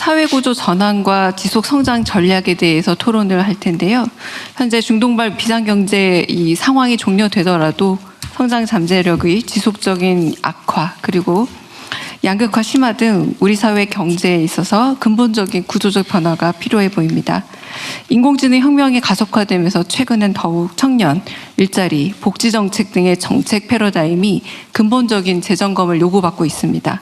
사회구조 전환과 지속성장 전략에 대해서 토론을 할 텐데요. 현재 중동발 비상경제 이 상황이 종료되더라도 성장 잠재력의 지속적인 악화 그리고 양극화 심화 등 우리 사회 경제에 있어서 근본적인 구조적 변화가 필요해 보입니다. 인공지능 혁명이 가속화되면서 최근엔 더욱 청년, 일자리, 복지 정책 등의 정책 패러다임이 근본적인 재점검을 요구받고 있습니다.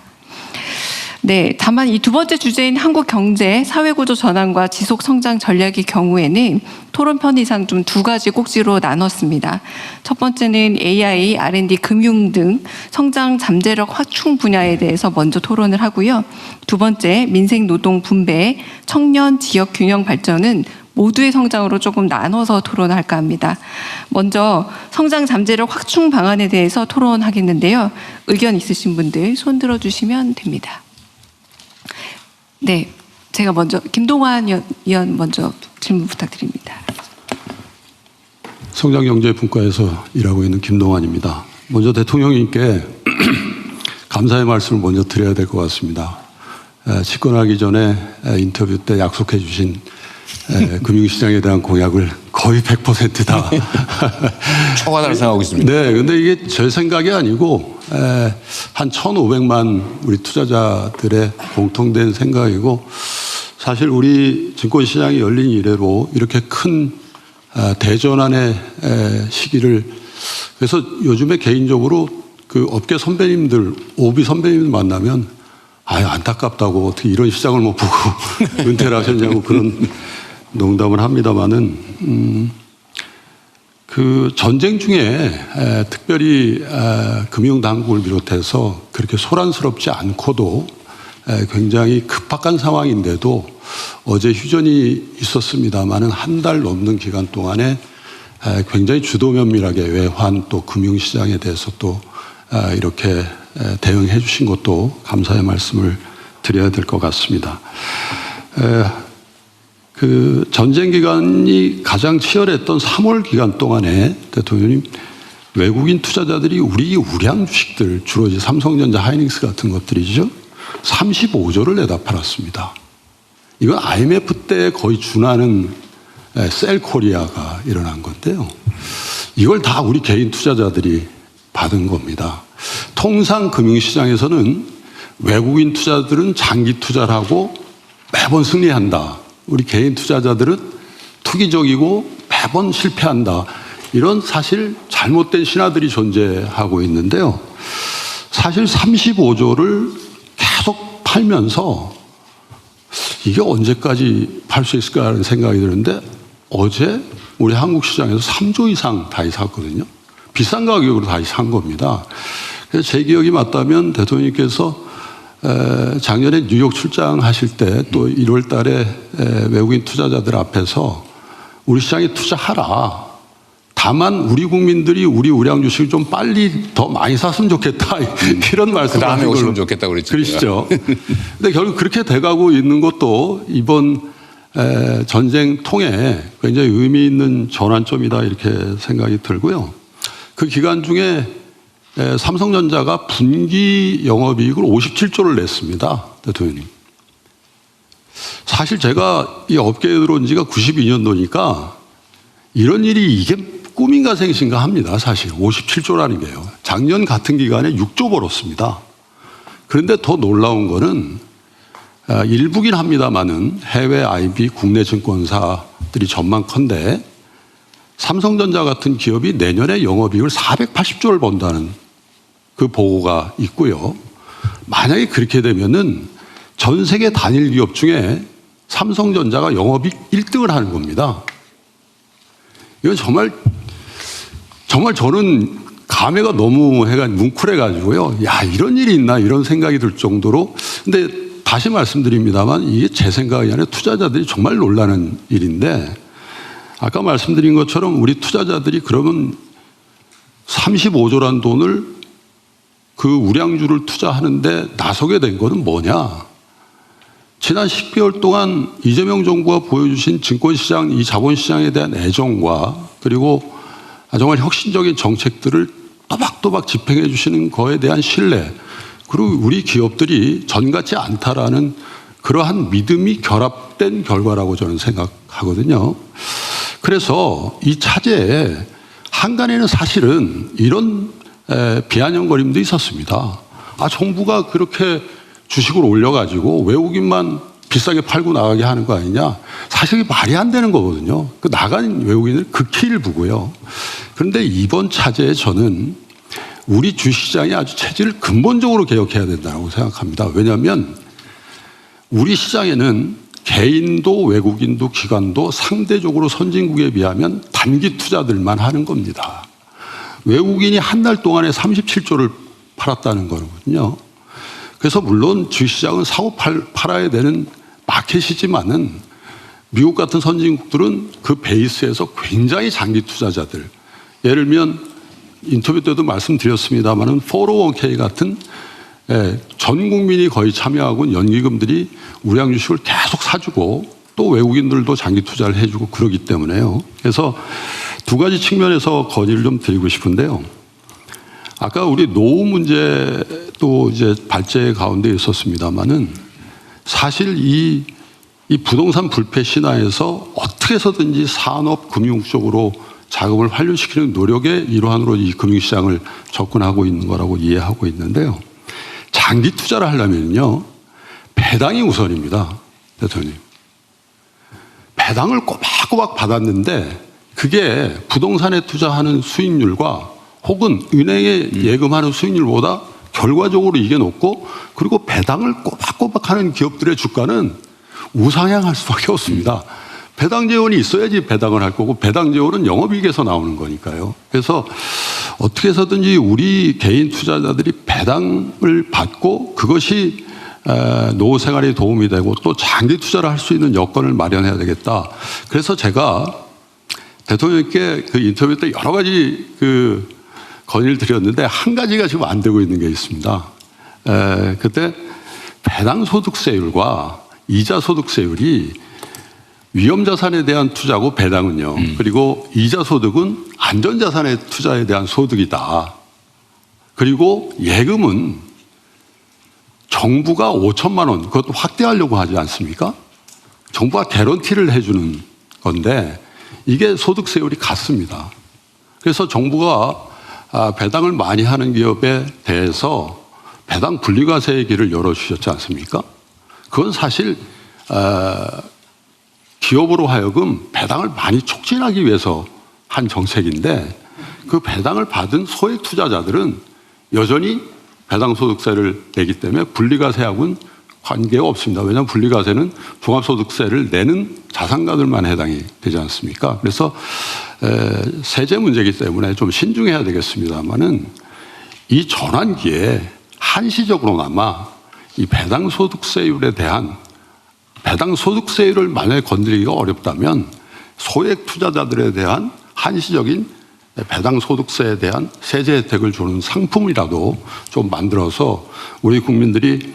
네, 다만 이 두 번째 주제인 한국 경제, 사회구조 전환과 지속 성장 전략의 경우에는 토론 편의상 좀 두 가지 꼭지로 나눴습니다. 첫 번째는 AI, R&D, 금융 등 성장 잠재력 확충 분야에 대해서 먼저 토론을 하고요. 두 번째, 민생 노동 분배, 청년 지역 균형 발전은 모두의 성장으로 조금 나눠서 토론할까 합니다. 먼저 성장 잠재력 확충 방안에 대해서 토론하겠는데요. 의견 있으신 분들 손 들어주시면 됩니다. 네, 제가 먼저 김동완 의원 먼저 질문 부탁드립니다. 성장경제분과에서 일하고 있는 김동완입니다. 먼저 대통령님께 감사의 말씀을 먼저 드려야 될 것 같습니다. 집권하기 전에 인터뷰 때 약속해 주신 금융시장에 대한 공약을 거의 100% 다 초과다를 생각하고 있습니다. 네, 근데 이게 제 생각이 아니고 한 1,500만 우리 투자자들의 공통된 생각이고 사실 우리 증권시장이 열린 이래로 이렇게 큰 대전환의 시기를 그래서 요즘에 개인적으로 그 업계 선배님들, 오비 선배님들 만나면 아유 안타깝다고 어떻게 이런 시장을 못 보고 은퇴를 하셨냐고 그런 농담을 합니다만은 그 전쟁 중에 특별히 금융당국을 비롯해서 그렇게 소란스럽지 않고도 굉장히 급박한 상황인데도 어제 휴전이 있었습니다만은 한 달 넘는 기간 동안에 굉장히 주도 면밀하게 외환 또 금융시장에 대해서 또 이렇게 대응해 주신 것도 감사의 말씀을 드려야 될 것 같습니다. 그 전쟁 기간이 가장 치열했던 3월 기간 동안에 대통령님 외국인 투자자들이 우리 우량 주식들 주로 이제 삼성전자, 하이닉스 같은 것들이죠. 35조를 내다 팔았습니다. 이건 IMF 때 거의 준하는 셀코리아가 일어난 건데요. 이걸 다 우리 개인 투자자들이 받은 겁니다. 통상 금융시장에서는 외국인 투자들은 장기 투자를 하고 매번 승리한다. 우리 개인 투자자들은 투기적이고 매번 실패한다. 이런 사실 잘못된 신화들이 존재하고 있는데요. 사실 35조를 계속 팔면서 이게 언제까지 팔 수 있을까 하는 생각이 드는데 어제 우리 한국 시장에서 3조 이상 다시 샀거든요. 비싼 가격으로 다시 산 겁니다. 그래서 제 기억이 맞다면 대통령님께서 작년에 뉴욕 출장하실 때 또 1월 달에 외국인 투자자들 앞에서 우리 시장에 투자하라. 다만 우리 국민들이 우리 우량 주식을 좀 빨리 더 많이 샀으면 좋겠다. 이런 말씀을 하신 걸로 오시면 좋겠다 그랬죠. 그러시죠. 근데 결국 그렇게 돼가고 있는 것도 이번 전쟁 통해 굉장히 의미 있는 전환점이다 이렇게 생각이 들고요. 그 기간 중에 삼성전자가 분기 영업이익을 57조를 냈습니다. 대통령님. 사실 제가 이 업계에 들어온 지가 92년도니까 이런 일이 이게 꿈인가 생신가 합니다. 사실 57조라는 게요. 작년 같은 기간에 6조 벌었습니다. 그런데 더 놀라운 거는 일부긴 합니다만은 해외 IB 국내 증권사들이 전망컨대 삼성전자 같은 기업이 내년에 영업이익을 480조를 번다는 그 보고가 있고요. 만약에 그렇게 되면은 전 세계 단일 기업 중에 삼성전자가 영업이익 1등을 하는 겁니다. 이건 정말 저는 감회가 너무 뭉클해가지고요. 야, 이런 일이 있나 이런 생각이 들 정도로. 근데 다시 말씀드립니다만 이게 제 생각이 아니라 투자자들이 정말 놀라는 일인데 아까 말씀드린 것처럼 우리 투자자들이 그러면 35조란 돈을 그 우량주를 투자하는데 나서게 된 거는 뭐냐? 지난 10개월 동안 이재명 정부가 보여주신 증권시장, 이 자본시장에 대한 애정과 그리고 정말 혁신적인 정책들을 또박또박 집행해 주시는 거에 대한 신뢰 그리고 우리 기업들이 전 같지 않다라는 그러한 믿음이 결합된 결과라고 저는 생각하거든요. 그래서 이 차제에 한간에는 사실은 이런 비아냥거림도 있었습니다. 정부가 그렇게 주식을 올려가지고 외국인만 비싸게 팔고 나가게 하는 거 아니냐. 사실 이게 말이 안 되는 거거든요. 그 나간 외국인을 극히 일부고요. 그런데 이번 차제에 저는 우리 주시장이 아주 체질을 근본적으로 개혁해야 된다고 생각합니다. 왜냐하면 우리 시장에는 개인도 외국인도 기관도 상대적으로 선진국에 비하면 단기 투자들만 하는 겁니다. 외국인이 한 달 동안에 37조를 팔았다는 거거든요. 그래서 물론 주시장은 사고 팔아야 되는 마켓이지만은 미국 같은 선진국들은 그 베이스에서 굉장히 장기 투자자들, 예를 들면 인터뷰 때도 말씀드렸습니다만은 401k 같은 전 국민이 거의 참여하고 있는 연기금들이 우량 주식을 계속 사주고 또 외국인들도 장기 투자를 해주고 그러기 때문에요. 그래서 두 가지 측면에서 건의를 좀 드리고 싶은데요. 아까 우리 노후 문제도 이제 발제 가운데 있었습니다만은 사실 이 부동산 불패 신화에서 어떻게 해서든지 산업 금융 쪽으로 자금을 활용시키는 노력의 일환으로 이 금융시장을 접근하고 있는 거라고 이해하고 있는데요. 장기 투자를 하려면요, 배당이 우선입니다, 대통령님. 배당을 꼬박꼬박 받았는데 그게 부동산에 투자하는 수익률과 혹은 은행에 예금하는 수익률보다 결과적으로 이게 높고, 그리고 배당을 꼬박꼬박 하는 기업들의 주가는 우상향할 수밖에 없습니다. 배당 재원이 있어야지 배당을 할 거고, 배당 재원은 영업이익에서 나오는 거니까요. 그래서 어떻게 해서든지 우리 개인 투자자들이 배당을 받고 그것이 노후 생활에 도움이 되고 또 장기 투자를 할 수 있는 여건을 마련해야 되겠다. 그래서 제가 대통령께 그 인터뷰 때 여러 가지 그 건의를 드렸는데 한 가지가 지금 안 되고 있는 게 있습니다. 그때 배당 소득세율과 이자 소득세율이 위험자산에 대한 투자고 배당은요. 그리고 이자 소득은 안전자산의 투자에 대한 소득이다. 그리고 예금은 정부가 5천만 원 그것도 확대하려고 하지 않습니까? 정부가 개런티를 해주는 건데 이게 소득세율이 같습니다. 그래서 정부가 배당을 많이 하는 기업에 대해서 배당 분리과세의 길을 열어주셨지 않습니까? 그건 사실 기업으로 하여금 배당을 많이 촉진하기 위해서 한 정책인데 그 배당을 받은 소액 투자자들은 여전히 배당소득세를 내기 때문에 분리과세하고는 관계가 없습니다. 왜냐하면 분리과세는 종합소득세를 내는 자산가들만 해당이 되지 않습니까? 그래서 세제 문제이기 때문에 좀 신중해야 되겠습니다만은 이 전환기에 한시적으로나마 이 배당소득세율에 대한 배당소득세율을 만약에 건드리기가 어렵다면 소액 투자자들에 대한 한시적인 배당소득세에 대한 세제 혜택을 주는 상품이라도 좀 만들어서 우리 국민들이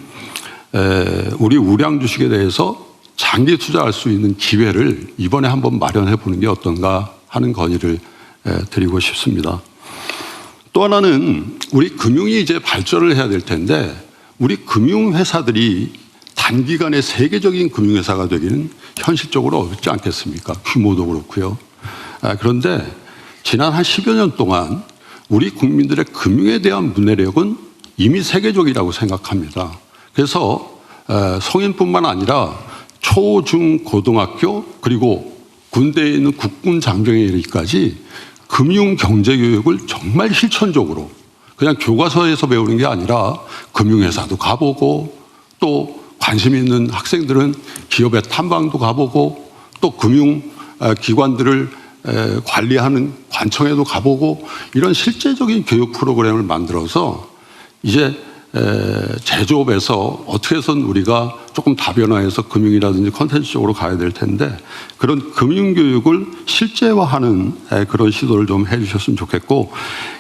우리 우량 주식에 대해서 장기 투자할 수 있는 기회를 이번에 한번 마련해 보는 게 어떤가 하는 건의를 드리고 싶습니다. 또 하나는 우리 금융이 이제 발전을 해야 될 텐데 우리 금융회사들이 단기간에 세계적인 금융회사가 되기는 현실적으로 어렵지 않겠습니까? 규모도 그렇고요. 그런데 지난 한 10여 년 동안 우리 국민들의 금융에 대한 문해력은 이미 세계적이라고 생각합니다. 그래서 성인뿐만 아니라 초, 중, 고등학교 그리고 군대에 있는 국군 장병에 이르기까지 금융 경제 교육을 정말 실천적으로 그냥 교과서에서 배우는 게 아니라 금융회사도 가보고 또 관심 있는 학생들은 기업의 탐방도 가보고 또 금융기관들을 관리하는 관청에도 가보고 이런 실제적인 교육 프로그램을 만들어서 이제 제조업에서 어떻게 해서는 우리가 조금 다변화해서 금융이라든지 콘텐츠 쪽으로 가야 될 텐데 그런 금융교육을 실제화하는 그런 시도를 좀 해주셨으면 좋겠고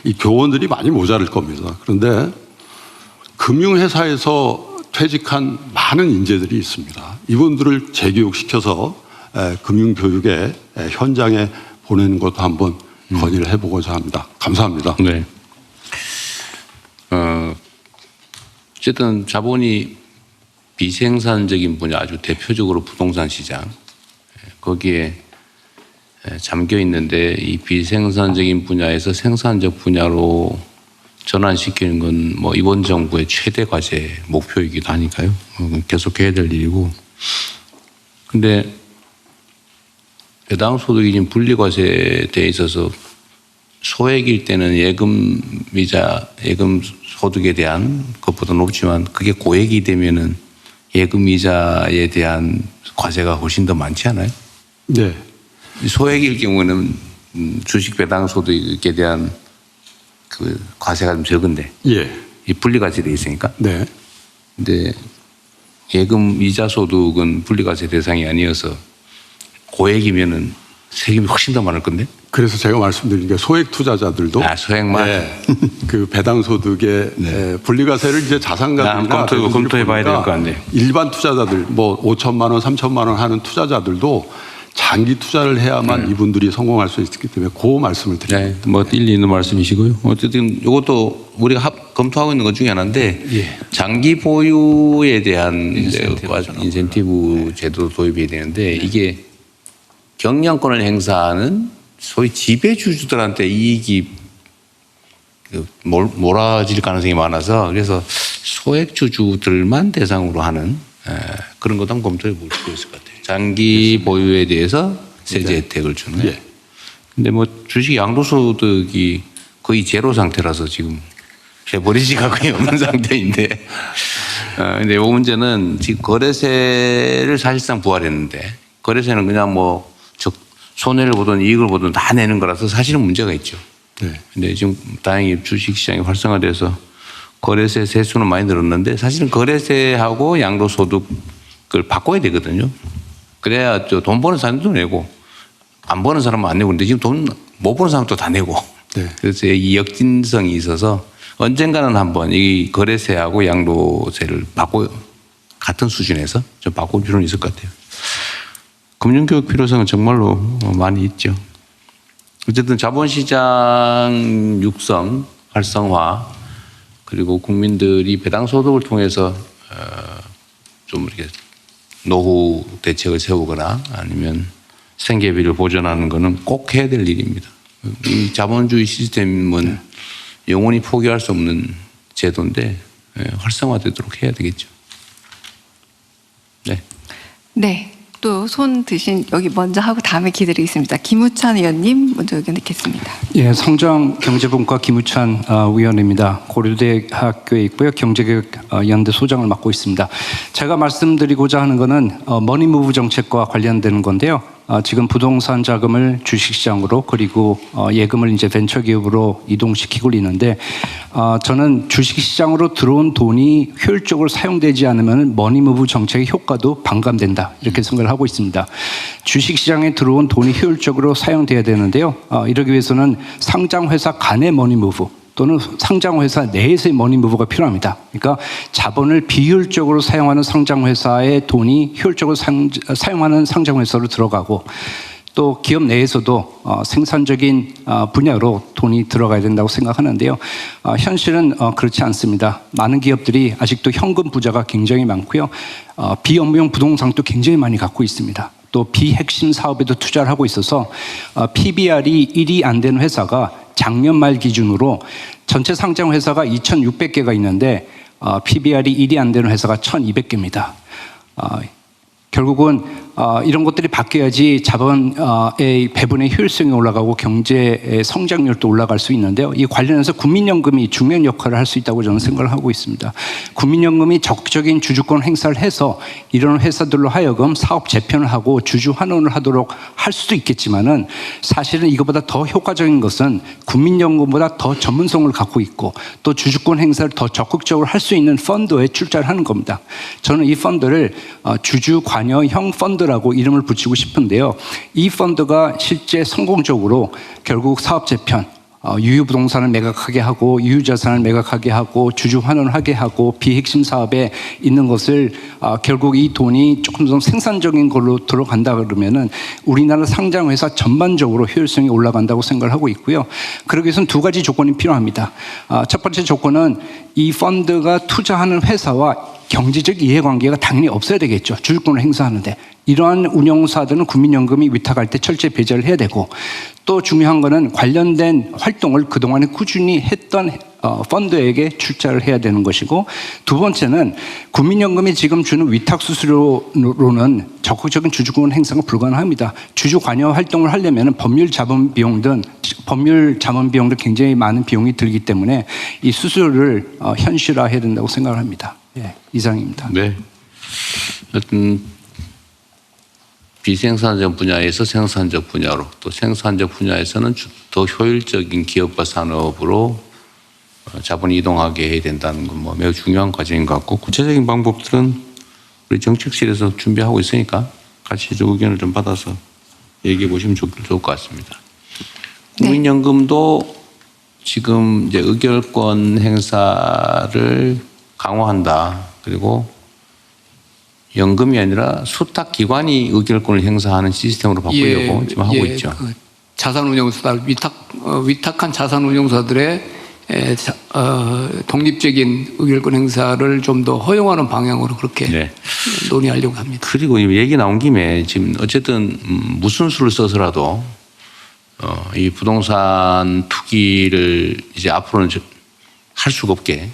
이 교원들이 많이 모자랄 겁니다. 그런데 금융회사에서 퇴직한 많은 인재들이 있습니다. 이분들을 재교육시켜서 금융교육의 현장에 보내는 것도 한번 건의를 해보고자 합니다. 감사합니다. 네. 어쨌든 자본이 비생산적인 분야, 아주 대표적으로 부동산 시장, 거기에 잠겨 있는데 이 비생산적인 분야에서 생산적 분야로 전환시키는 건 뭐 이번 정부의 최대 과제 목표이기도 하니까요. 계속 해야 될 일이고. 근데 배당 소득이 분리과세에 대해 있어서 소액일 때는 예금이자 예금 소득에 대한 것보다 높지만 그게 고액이 되면은 예금이자에 대한 과세가 훨씬 더 많지 않아요? 네. 소액일 경우는 주식 배당 소득에 대한 그 과세가 좀 적은데 예. 이 분리과세 돼 있으니까. 네. 근데 예금 이자 소득은 분리과세 대상이 아니어서 고액이면은 세금이 훨씬 더 많을 건데. 그래서 제가 말씀드린 게 소액 투자자들도 소액만. 네, 그 배당 소득의 분리과세를 이제 자산가들이나 검토해봐야 될 것 같네요. 일반 투자자들 뭐 5천만 원, 3천만 원 하는 투자자들도 장기 투자를 해야만 이분들이 성공할 수 있기 때문에 그 말씀을 드립니다. 네, 뭐 일리 있는 말씀이시고요. 어쨌든 이것도 우리가 검토하고 있는 것 중에 하나인데 장기 보유에 대한 인센티브 제도 도입이 되는데 이게 경량권을 행사하는 소위 지배주주들한테 이익이 몰아질 가능성이 많아서 그래서 소액주주들만 대상으로 하는 그런 것도 한번 검토해 볼 수 있을 것 같아요. 장기 보유에 대해서 세제 혜택을 주는. 예. 근데 뭐 주식 양도소득이 거의 제로 상태라서 지금 해버리지가 거의 없는 상태인데. 근데 이 문제는 지금 거래세를 사실상 부활했는데 거래세는 그냥 뭐 손해를 보든 이익을 보든 다 내는 거라서 사실은 문제가 있죠. 네. 근데 지금 다행히 주식시장이 활성화돼서 거래세 세수는 많이 늘었는데 사실은 거래세하고 양도소득을 바꿔야 되거든요. 그래야 돈 버는 사람도 내고 안 버는 사람은 안 내고 근데 지금 돈 못 버는 사람도 다 내고. 네. 그래서 이 역진성이 있어서 언젠가는 한번 이 거래세하고 양도세를 같은 수준에서 좀 바꿀 필요는 있을 것 같아요. 금융교육 필요성은 정말로 많이 있죠. 어쨌든 자본시장 육성, 활성화, 그리고 국민들이 배당소득을 통해서 좀 이렇게 노후 대책을 세우거나 아니면 생계비를 보전하는 것은 꼭 해야 될 일입니다. 이 자본주의 시스템은 영원히 포기할 수 없는 제도인데 활성화되도록 해야 되겠죠. 네. 네. 또 손 드신 여기 먼저 하고 다음에 기다리겠습니다. 김우찬 의원님 먼저 의견 듣겠습니다. 예, 성장경제분과 김우찬 의원입니다. 고려대학교에 있고요. 경제교육연대 소장을 맡고 있습니다. 제가 말씀드리고자 하는 것은 머니무브 정책과 관련되는 건데요. 지금 부동산 자금을 주식시장으로 그리고 예금을 이제 벤처기업으로 이동시키고 있는데 저는 주식시장으로 들어온 돈이 효율적으로 사용되지 않으면 머니무브 정책의 효과도 반감된다 이렇게 생각을 하고 있습니다. 주식시장에 들어온 돈이 효율적으로 사용돼야 되는데요. 이러기 위해서는 상장회사 간의 머니무브 또는 상장회사 내에서의 머니무브가 필요합니다. 그러니까 자본을 비효율적으로 사용하는 상장회사의 돈이 효율적으로 사용하는 상장회사로 들어가고 또 기업 내에서도 생산적인 분야로 돈이 들어가야 된다고 생각하는데요. 현실은 그렇지 않습니다. 많은 기업들이 아직도 현금 부자가 굉장히 많고요. 비업무용 부동산도 굉장히 많이 갖고 있습니다. 또 비핵심 사업에도 투자를 하고 있어서 PBR이 1이 안 되는 회사가 작년 말 기준으로 전체 상장 회사가 2,600개가 있는데 PBR이 1이 안 되는 회사가 1,200개입니다. 결국은 이런 것들이 바뀌어야지 자본의 배분의 효율성이 올라가고 경제의 성장률도 올라갈 수 있는데요. 이 관련해서 국민연금이 중요한 역할을 할 수 있다고 저는 생각을 하고 있습니다. 국민연금이 적극적인 주주권 행사를 해서 이런 회사들로 하여금 사업 재편을 하고 주주 환원을 하도록 할 수도 있겠지만은 사실은 이것보다 더 효과적인 것은 국민연금보다 더 전문성을 갖고 있고 또 주주권 행사를 더 적극적으로 할 수 있는 펀드에 출자를 하는 겁니다. 저는 이 펀드를 주주 관여형 펀드라고 이름을 붙이고 싶은데요. 이 펀드가 실제 성공적으로 결국 사업 재편, 유유부동산을 매각하게 하고 유유자산을 매각하게 하고 주주 환원을 하게 하고 비핵심 사업에 있는 것을 결국 이 돈이 조금 더 생산적인 걸로 들어간다 그러면은 우리나라 상장회사 전반적으로 효율성이 올라간다고 생각을 하고 있고요. 그러기 위해서는 두 가지 조건이 필요합니다. 첫 번째 조건은 이 펀드가 투자하는 회사와 경제적 이해관계가 당연히 없어야 되겠죠. 주주권을 행사하는데. 이러한 운용사들은 국민연금이 위탁할 때 철저히 배제를 해야 되고, 또 중요한 거는 관련된 활동을 그동안에 꾸준히 했던 펀드에게 출자를 해야 되는 것이고, 두 번째는 국민연금이 지금 주는 위탁 수수료로는 적극적인 주주권 행사가 불가능합니다. 주주 관여 활동을 하려면 법률 자본 비용 등 굉장히 많은 비용이 들기 때문에 이 수수료를 현실화해야 된다고 생각을 합니다. 예, 이상입니다. 네. 하여튼 비생산적 분야에서 생산적 분야로, 또 생산적 분야에서는 더 효율적인 기업과 산업으로 자본이 이동하게 해야 된다는 건 뭐 매우 중요한 과정인 것 같고, 구체적인 방법들은 우리 정책실에서 준비하고 있으니까 같이 의견을 좀 받아서 얘기해 보시면 좋을 것 같습니다. 네. 국민연금도 지금 이제 의결권 행사를 강화한다. 그리고 연금이 아니라 수탁기관이 의결권을 행사하는 시스템으로 바꾸려고 지금 하고 있죠. 그 자산운용사 위탁한 자산운용사들의 독립적인 의결권 행사를 좀 더 허용하는 방향으로 그렇게 네. 논의하려고 합니다. 그리고 얘기 나온 김에 지금 어쨌든 무슨 수를 써서라도 이 부동산 투기를 이제 앞으로는 할 수가 없게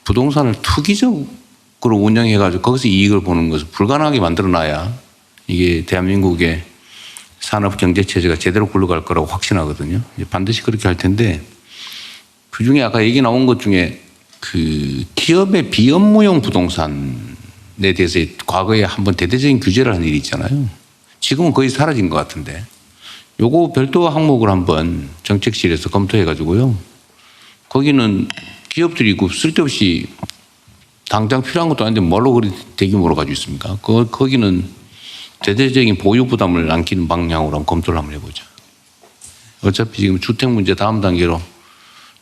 부동산을 투기적으로 운영해가지고 거기서 이익을 보는 것을 불가능하게 만들어놔야 이게 대한민국의 산업 경제 체제가 제대로 굴러갈 거라고 확신하거든요. 반드시 그렇게 할 텐데, 그 중에 아까 얘기 나온 것 중에 그 기업의 비업무용 부동산에 대해서 과거에 한번 대대적인 규제를 한 일이 있잖아요. 지금은 거의 사라진 것 같은데, 요거 별도 항목을 한번 정책실에서 검토해가지고요. 거기는 기업들이 쓸데없이 당장 필요한 것도 아닌데 뭘로 그리 대규모로 가지고 있습니까? 거기는 대대적인 보유 부담을 안기는 방향으로 한번 검토를 한번 해보자. 어차피 지금 주택 문제 다음 단계로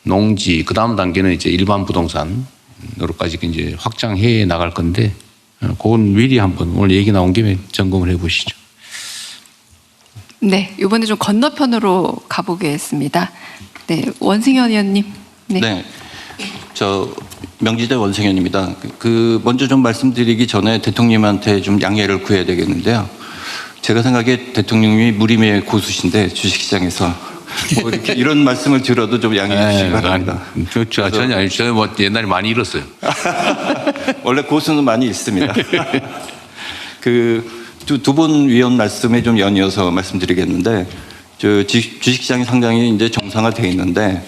농지, 그 다음 단계는 이제 일반 부동산으로까지 이제 확장해 나갈 건데, 그건 미리 한번 오늘 얘기 나온 김에 점검을 해보시죠. 네, 이번에 좀 건너편으로 가보겠습니다. 네, 원승현 의원님. 네. 네. 저 명지대 원승현입니다. 먼저 좀 말씀드리기 전에 대통령님한테 좀 양해를 구해야 되겠는데요. 제가 생각에 대통령님이 무림의 고수신데 주식시장에서 뭐 이렇게 이런 말씀을 들어도 좀 양해해 주시기 바랍니다. 전혀 아니죠. 저는 뭐 옛날에 많이 잃었어요. 원래 고수는 많이 있습니다. 두 분 위원 말씀에 좀 연이어서 말씀드리겠는데, 주식시장이 상당히 이제 정상화되어 있는데,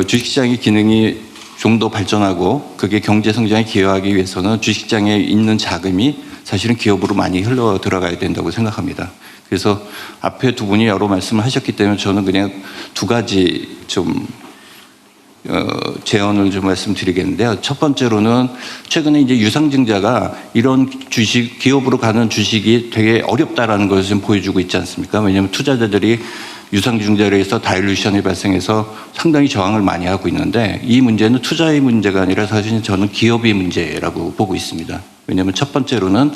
주식시장의 기능이 좀 더 발전하고 그게 경제 성장에 기여하기 위해서는 주식시장에 있는 자금이 사실은 기업으로 많이 흘러 들어가야 된다고 생각합니다. 그래서 앞에 두 분이 여러 말씀을 하셨기 때문에 저는 그냥 두 가지 좀 제언을 좀 말씀드리겠는데요. 첫 번째로는 최근에 이제 유상증자가 이런 기업으로 가는 주식이 되게 어렵다라는 것을 좀 보여주고 있지 않습니까? 왜냐하면 투자자들이 유상증자를 해서 다일루션이 발생해서 상당히 저항을 많이 하고 있는데, 이 문제는 투자의 문제가 아니라 사실은 저는 기업의 문제라고 보고 있습니다. 왜냐하면 첫 번째로는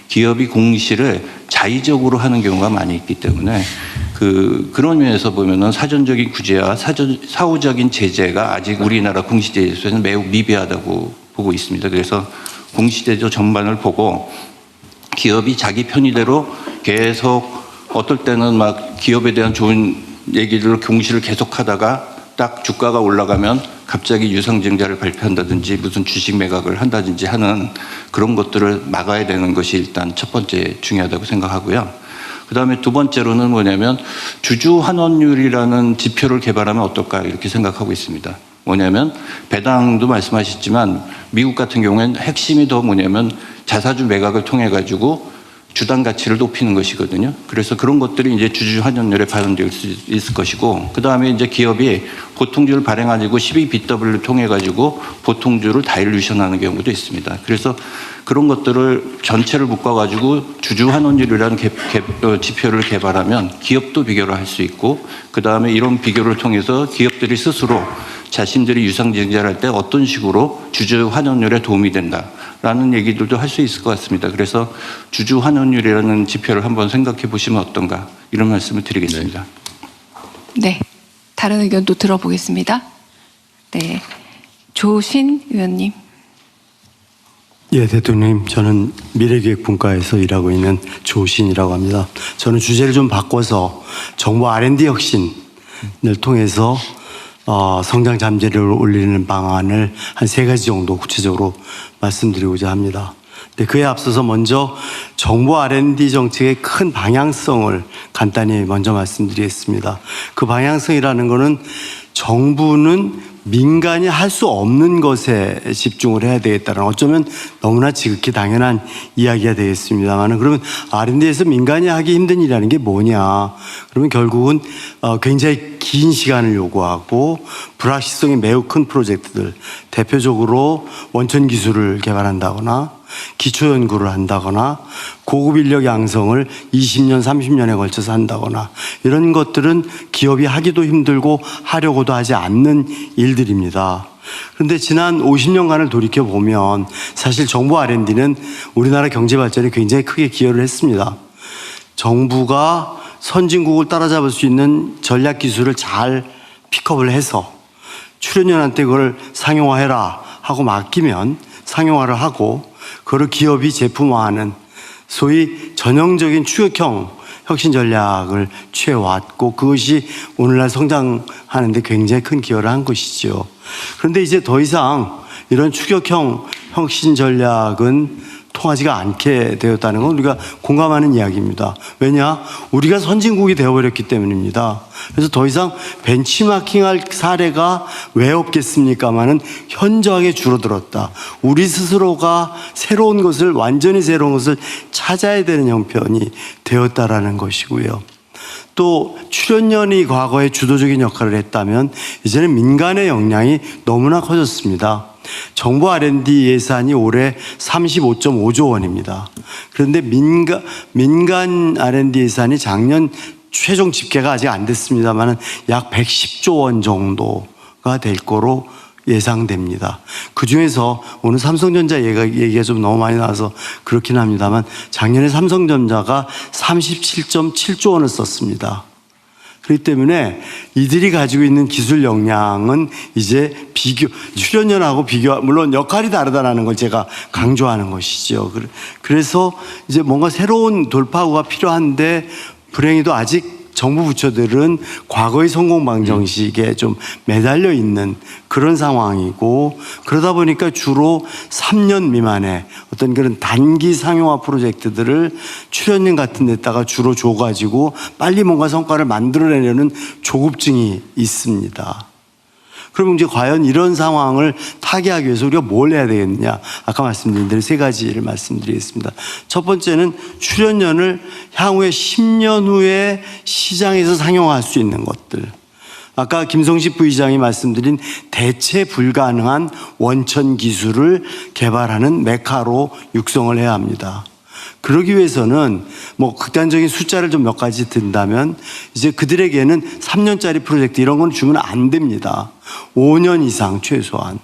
기업이 공시를 자의적으로 하는 경우가 많이 있기 때문에 그런 면에서 보면은 사전적인 규제와 사후적인 제재가 아직 우리나라 공시제도에서는 매우 미비하다고 보고 있습니다. 그래서 공시제도 전반을 보고 기업이 자기 편의대로 계속 어떨 때는 막 기업에 대한 좋은 얘기를 공시를 계속하다가 딱 주가가 올라가면 갑자기 유상증자를 발표한다든지 무슨 주식 매각을 한다든지 하는 그런 것들을 막아야 되는 것이 일단 첫 번째 중요하다고 생각하고요. 그 다음에 두 번째로는 뭐냐면 주주 환원율이라는 지표를 개발하면 어떨까 이렇게 생각하고 있습니다. 뭐냐면 배당도 말씀하셨지만 미국 같은 경우에는 핵심이 더 뭐냐면 자사주 매각을 통해 가지고 주당 가치를 높이는 것이거든요. 그래서 그런 것들이 이제 주주 환원율에 반영될 수 있을 것이고, 그 다음에 이제 기업이 보통주를 발행하고 12BW를 통해 가지고 보통주를 다일루션하는 경우도 있습니다. 그래서 그런 것들을 전체를 묶어 가지고 주주 환원율이라는 지표를 개발하면 기업도 비교를 할 수 있고, 그 다음에 이런 비교를 통해서 기업들이 스스로 자신들이 유상증자를 할 때 어떤 식으로 주주 환원율에 도움이 된다라는 얘기들도 할 수 있을 것 같습니다. 그래서 주주 환원율이라는 지표를 한번 생각해 보시면 어떤가 이런 말씀을 드리겠습니다. 네, 다른 의견도 들어보겠습니다. 네, 조신 의원님. 예, 대통령님, 저는 미래기획분과에서 일하고 있는 조신이라고 합니다. 저는 주제를 좀 바꿔서 정부 R&D 혁신을 통해서 성장 잠재력을 올리는 방안을 한 3가지 정도 구체적으로 말씀드리고자 합니다. 근데 그에 앞서서 먼저 정부 R&D 정책의 큰 방향성을 간단히 먼저 말씀드리겠습니다. 그 방향성이라는 것은 정부는 민간이 할 수 없는 것에 집중을 해야 되겠다는, 어쩌면 너무나 지극히 당연한 이야기가 되겠습니다만, 그러면 R&D에서 민간이 하기 힘든 일이라는 게 뭐냐? 그러면 결국은 굉장히 긴 시간을 요구하고 불확실성이 매우 큰 프로젝트들, 대표적으로 원천 기술을 개발한다거나 기초 연구를 한다거나 고급 인력 양성을 20년, 30년에 걸쳐서 한다거나, 이런 것들은 기업이 하기도 힘들고 하려고도 하지 않는 일들입니다. 그런데 지난 50년간을 돌이켜 보면 사실 정부 R&D는 우리나라 경제 발전에 굉장히 크게 기여를 했습니다. 정부가 선진국을 따라잡을 수 있는 전략 기술을 잘 픽업을 해서 출연연한테 그걸 상용화해라 하고 맡기면 상용화를 하고, 그걸 기업이 제품화하는 소위 전형적인 추격형 혁신 전략을 취해왔고, 그것이 오늘날 성장하는 데 굉장히 큰 기여를 한 것이죠. 그런데 이제 더 이상 이런 추격형 혁신 전략은 통하지가 않게 되었다는 건 우리가 공감하는 이야기입니다. 왜냐? 우리가 선진국이 되어버렸기 때문입니다. 그래서 더 이상 벤치마킹할 사례가 왜 없겠습니까마는 현저하게 줄어들었다. 우리 스스로가 새로운 것을, 완전히 새로운 것을 찾아야 되는 형편이 되었다라는 것이고요. 또 출연연이 과거에 주도적인 역할을 했다면 이제는 민간의 역량이 너무나 커졌습니다. 정부 R&D 예산이 올해 35.5조 원입니다. 그런데 민간 R&D 예산이 작년 최종 집계가 아직 안 됐습니다만 약 110조 원 정도가 될 거로 예상됩니다. 그중에서 오늘 삼성전자 얘기가 좀 너무 많이 나와서 그렇긴 합니다만, 작년에 삼성전자가 37.7조 원을 썼습니다. 그렇기 때문에 이들이 가지고 있는 기술 역량은 이제 출연연하고 물론 역할이 다르다는 걸 제가 강조하는 것이죠. 그래서 이제 뭔가 새로운 돌파구가 필요한데, 불행히도 아직 정부 부처들은 과거의 성공 방정식에 좀 매달려 있는 그런 상황이고, 그러다 보니까 주로 3년 미만의 어떤 그런 단기 상용화 프로젝트들을 출연연 같은 데다가 주로 줘가지고 빨리 뭔가 성과를 만들어내려는 조급증이 있습니다. 그럼 이제 과연 이런 상황을 타개하기 위해서 우리가 뭘 해야 되겠느냐? 아까 말씀드린 대로 3가지를 말씀드리겠습니다. 첫 번째는 출연연을 향후에 10년 후에 시장에서 상용화할 수 있는 것들. 아까 김성식 부의장이 말씀드린 대체 불가능한 원천 기술을 개발하는 메카로 육성을 해야 합니다. 그러기 위해서는 뭐 극단적인 숫자를 좀 몇 가지 든다면, 이제 그들에게는 3년짜리 프로젝트 이런 건 주면 안 됩니다. 5년 이상 최소한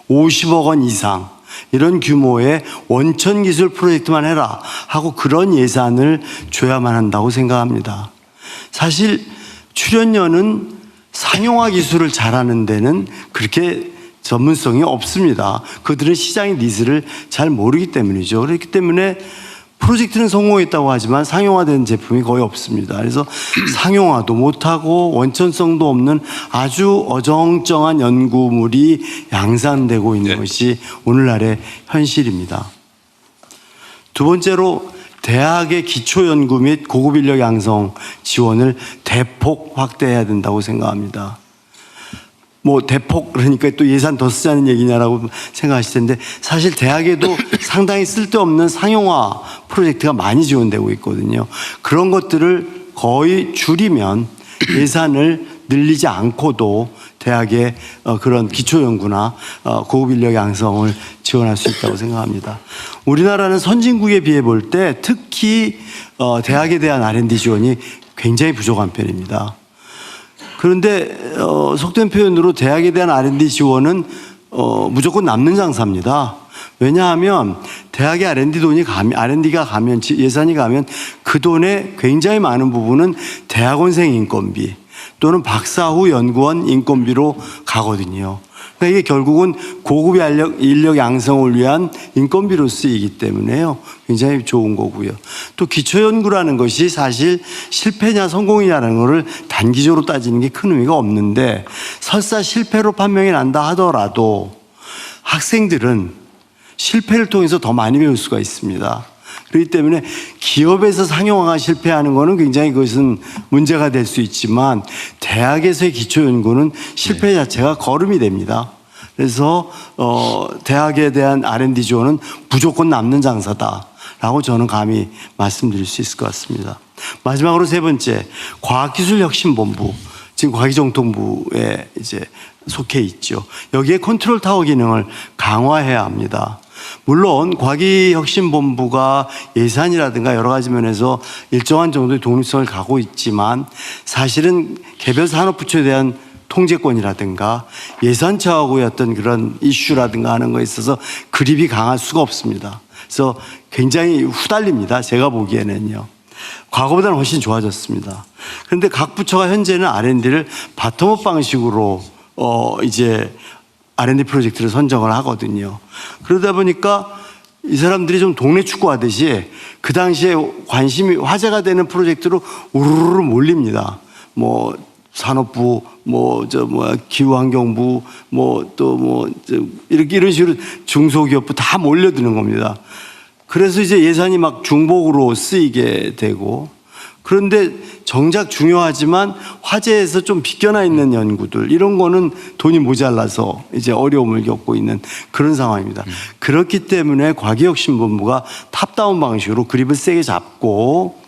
50억 원 이상 이런 규모의 원천 기술 프로젝트만 해라 하고 그런 예산을 줘야만 한다고 생각합니다. 사실 출연연은 상용화 기술을 잘하는 데는 그렇게 전문성이 없습니다. 그들은 시장의 니즈를 잘 모르기 때문이죠. 그렇기 때문에 프로젝트는 성공했다고 하지만 상용화된 제품이 거의 없습니다. 그래서 상용화도 못하고 원천성도 없는 아주 어정쩡한 연구물이 양산되고 있는 것이 오늘날의 현실입니다. 두 번째로 대학의 기초연구 및 고급 인력 양성 지원을 대폭 확대해야 된다고 생각합니다. 뭐 대폭 그러니까 또 예산 더 쓰자는 얘기냐라고 생각하실 텐데, 사실 대학에도 상당히 쓸데없는 상용화 프로젝트가 많이 지원되고 있거든요. 그런 것들을 거의 줄이면 예산을 늘리지 않고도 대학의 그런 기초연구나 고급 인력 양성을 지원할 수 있다고 생각합니다. 우리나라는 선진국에 비해 볼 때 특히 대학에 대한 R&D 지원이 굉장히 부족한 편입니다. 그런데 속된 표현으로 대학에 대한 R&D 지원은 무조건 남는 장사입니다. 왜냐하면 대학의 R&D가 가면 예산이 가면 그 돈의 굉장히 많은 부분은 대학원생 인건비 또는 박사 후 연구원 인건비로 가거든요. 그러니까 이게 결국은 고급 인력 양성을 위한 인건비로 쓰이기 때문에요. 굉장히 좋은 거고요. 또 기초연구라는 것이 사실 실패냐 성공이냐는 것을 단기적으로 따지는 게 큰 의미가 없는데 설사 실패로 판명이 난다 하더라도 학생들은 실패를 통해서 더 많이 배울 수가 있습니다. 그렇기 때문에 기업에서 상용화가 실패하는 것은 굉장히 그것은 문제가 될 수 있지만 대학에서의 기초연구는 실패 자체가 거름이 됩니다. 그래서 대학에 대한 R&D 지원은 무조건 남는 장사다라고 저는 감히 말씀드릴 수 있을 것 같습니다. 마지막으로 세 번째, 과학기술혁신본부. 지금 과기정통부에 이제 속해 있죠. 여기에 컨트롤 타워 기능을 강화해야 합니다. 물론 과기혁신본부가 예산이라든가 여러 가지 면에서 일정한 정도의 독립성을 갖고 있지만 사실은 개별 산업부처에 대한 통제권이라든가 예산처하고의 어떤 그런 이슈라든가 하는 거에 있어서 그립이 강할 수가 없습니다. 그래서 굉장히 후달립니다. 제가 보기에는요. 과거보다는 훨씬 좋아졌습니다. 그런데 각 부처가 현재는 R&D를 바텀업 방식으로 이제 R&D 프로젝트를 선정을 하거든요. 그러다 보니까 이 사람들이 좀 동네 축구 하듯이 그 당시에 관심이 화제가 되는 프로젝트로 우르르 몰립니다. 뭐 산업부, 기후환경부, 이렇게 이런 식으로 중소기업부 다 몰려드는 겁니다. 그래서 이제 예산이 막 중복으로 쓰이게 되고, 그런데 정작 중요하지만 화제에서 좀 비껴나 있는 연구들 이런 거는 돈이 모자라서 이제 어려움을 겪고 있는 그런 상황입니다. 그렇기 때문에 과기혁신본부가 탑다운 방식으로 그립을 세게 잡고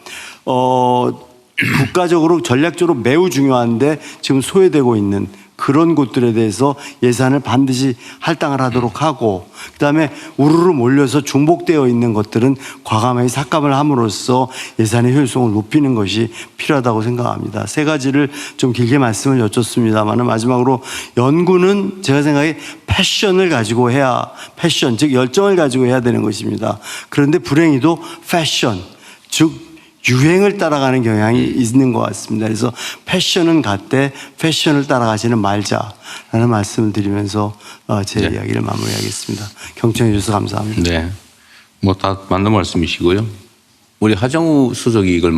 국가적으로 전략적으로 매우 중요한데 지금 소외되고 있는 그런 곳들에 대해서 예산을 반드시 할당을 하도록 하고, 그다음에 우르르 몰려서 중복되어 있는 것들은 과감하게 삭감을 함으로써 예산의 효율성을 높이는 것이 필요하다고 생각합니다. 세 가지를 좀 길게 말씀을 여쭙습니다만 마지막으로 연구는 제가 생각에 패션을 가지고 해야, 패션 즉 열정을 가지고 해야 되는 것입니다. 그런데 불행히도 패션 즉 유행을 따라가는 경향이 있는 것 같습니다. 그래서 패션은 같되 패션을 따라가지는 말자라는 말씀을 드리면서 제 이야기를 마무리하겠습니다. 경청해 주셔서 감사합니다. 네. 뭐 다 맞는 말씀이시고요. 우리 하정우 수석이 이걸